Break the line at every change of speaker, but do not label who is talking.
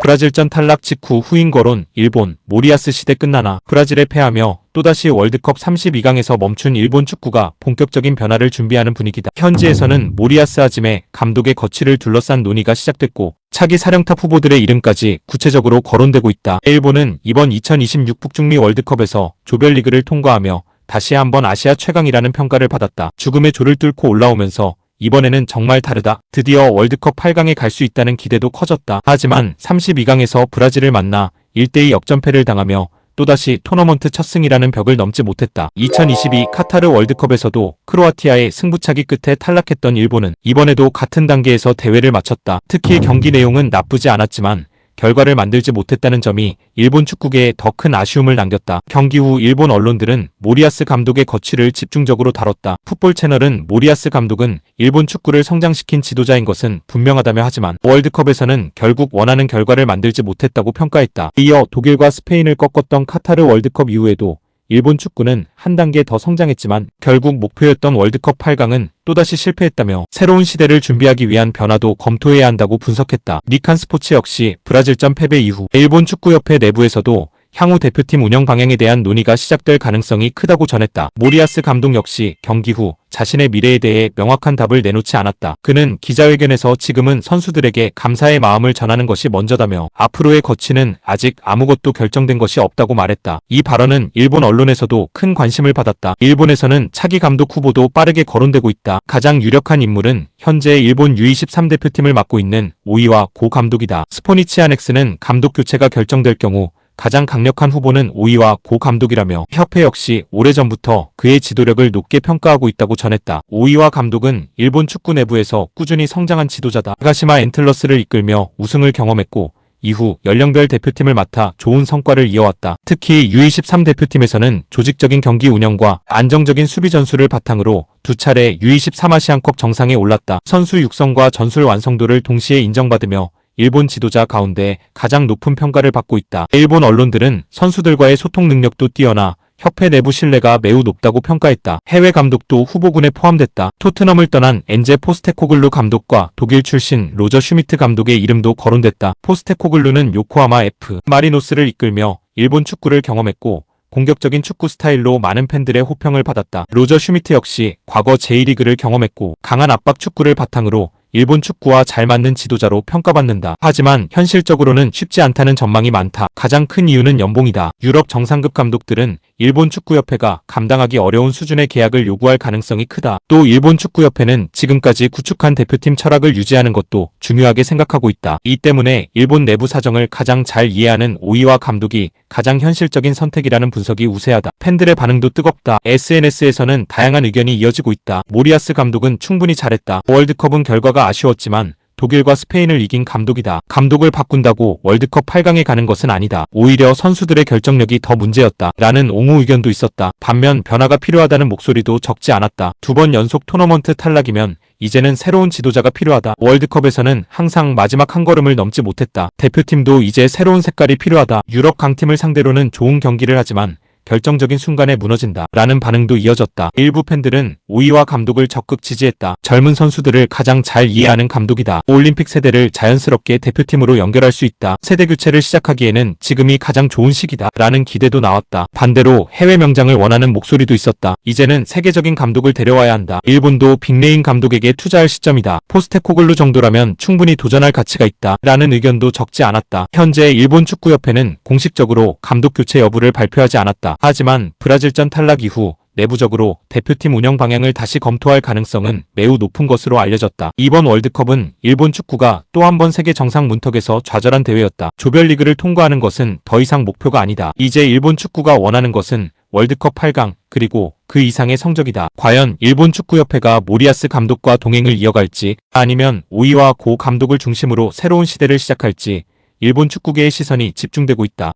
브라질전 탈락 직후 후인 거론 일본 모리야스 시대 끝나나 브라질에 패하며 또다시 월드컵 32강에서 멈춘 일본 축구가 본격적인 변화를 준비하는 분위기다. 현지에서는 모리야스 하지메 감독의 거취를 둘러싼 논의가 시작됐고 차기 사령탑 후보들의 이름까지 구체적으로 거론되고 있다. 일본은 이번 2026 북중미 월드컵에서 조별리그를 통과하며 다시 한번 아시아 최강이라는 평가를 받았다. 죽음의 조를 뚫고 올라오면서 이번에는 정말 다르다. 드디어 월드컵 8강에 갈 수 있다는 기대도 커졌다. 하지만 32강에서 브라질을 만나 1대2 역전패를 당하며 또다시 토너먼트 첫 승이라는 벽을 넘지 못했다. 2022 카타르 월드컵에서도 크로아티아의 승부차기 끝에 탈락했던 일본은 이번에도 같은 단계에서 대회를 마쳤다. 특히 경기 내용은 나쁘지 않았지만 결과를 만들지 못했다는 점이 일본 축구계에 더 큰 아쉬움을 남겼다. 경기 후 일본 언론들은 모리야스 감독의 거취를 집중적으로 다뤘다. 풋볼 채널은 모리야스 감독은 일본 축구를 성장시킨 지도자인 것은 분명하다며 하지만 월드컵에서는 결국 원하는 결과를 만들지 못했다고 평가했다. 이어 독일과 스페인을 꺾었던 카타르 월드컵 이후에도 일본 축구는 한 단계 더 성장했지만 결국 목표였던 월드컵 8강은 또다시 실패했다며 새로운 시대를 준비하기 위한 변화도 검토해야 한다고 분석했다. 니칸 스포츠 역시 브라질전 패배 이후 일본 축구협회 내부에서도 향후 대표팀 운영 방향에 대한 논의가 시작될 가능성이 크다고 전했다. 모리야스 감독 역시 경기 후 자신의 미래에 대해 명확한 답을 내놓지 않았다. 그는 기자회견에서 지금은 선수들에게 감사의 마음을 전하는 것이 먼저다며 앞으로의 거취는 아직 아무것도 결정된 것이 없다고 말했다. 이 발언은 일본 언론에서도 큰 관심을 받았다. 일본에서는 차기 감독 후보도 빠르게 거론되고 있다. 가장 유력한 인물은 현재 일본 U23 대표팀을 맡고 있는 오이와 고 감독이다. 스포니치 아넥스는 감독 교체가 결정될 경우 가장 강력한 후보는 오이와 고 감독이라며 협회 역시 오래전부터 그의 지도력을 높게 평가하고 있다고 전했다. 오이와 감독은 일본 축구 내부에서 꾸준히 성장한 지도자다. 나가시마 엔틀러스를 이끌며 우승을 경험했고 이후 연령별 대표팀을 맡아 좋은 성과를 이어왔다. 특히 U23 대표팀에서는 조직적인 경기 운영과 안정적인 수비 전술을 바탕으로 두 차례 U23 아시안컵 정상에 올랐다. 선수 육성과 전술 완성도를 동시에 인정받으며 일본 지도자 가운데 가장 높은 평가를 받고 있다. 일본 언론들은 선수들과의 소통 능력도 뛰어나 협회 내부 신뢰가 매우 높다고 평가했다. 해외 감독도 후보군에 포함됐다. 토트넘을 떠난 엔제 포스테코글루 감독과 독일 출신 로저 슈미트 감독의 이름도 거론됐다. 포스테코글루는 요코하마 F 마리노스를 이끌며 일본 축구를 경험했고 공격적인 축구 스타일로 많은 팬들의 호평을 받았다. 로저 슈미트 역시 과거 J리그를 경험했고 강한 압박 축구를 바탕으로 일본 축구와 잘 맞는 지도자로 평가받는다. 하지만 현실적으로는 쉽지 않다는 전망이 많다. 가장 큰 이유는 연봉이다. 유럽 정상급 감독들은 일본 축구협회가 감당하기 어려운 수준의 계약을 요구할 가능성이 크다. 또 일본 축구협회는 지금까지 구축한 대표팀 철학을 유지하는 것도 중요하게 생각하고 있다. 이 때문에 일본 내부 사정을 가장 잘 이해하는 오이와 감독이 가장 현실적인 선택이라는 분석이 우세하다. 팬들의 반응도 뜨겁다. SNS에서는 다양한 의견이 이어지고 있다. 모리야스 감독은 충분히 잘했다. 월드컵은 결과가 아쉬웠지만 독일과 스페인을 이긴 감독이다. 감독을 바꾼다고 월드컵 8강에 가는 것은 아니다. 오히려 선수들의 결정력이 더 문제였다. 라는 옹호 의견도 있었다. 반면 변화가 필요하다는 목소리도 적지 않았다. 2번 연속 토너먼트 탈락이면 이제는 새로운 지도자가 필요하다. 월드컵에서는 항상 마지막 한 걸음을 넘지 못했다. 대표팀도 이제 새로운 색깔이 필요하다. 유럽 강팀을 상대로는 좋은 경기를 하지만 결정적인 순간에 무너진다. 라는 반응도 이어졌다. 일부 팬들은 오이와 감독을 적극 지지했다. 젊은 선수들을 가장 잘 이해하는 감독이다. 올림픽 세대를 자연스럽게 대표팀으로 연결할 수 있다. 세대 교체를 시작하기에는 지금이 가장 좋은 시기다. 라는 기대도 나왔다. 반대로 해외 명장을 원하는 목소리도 있었다. 이제는 세계적인 감독을 데려와야 한다. 일본도 빅네임 감독에게 투자할 시점이다. 포스테코글루 정도라면 충분히 도전할 가치가 있다. 라는 의견도 적지 않았다. 현재 일본 축구협회는 공식적으로 감독 교체 여부를 발표하지 않았다. 하지만 브라질전 탈락 이후 내부적으로 대표팀 운영 방향을 다시 검토할 가능성은 매우 높은 것으로 알려졌다. 이번 월드컵은 일본 축구가 또 한 번 세계 정상 문턱에서 좌절한 대회였다. 조별리그를 통과하는 것은 더 이상 목표가 아니다. 이제 일본 축구가 원하는 것은 월드컵 8강 그리고 그 이상의 성적이다. 과연 일본 축구협회가 모리야스 감독과 동행을 이어갈지 아니면 오이와 고 감독을 중심으로 새로운 시대를 시작할지 일본 축구계의 시선이 집중되고 있다.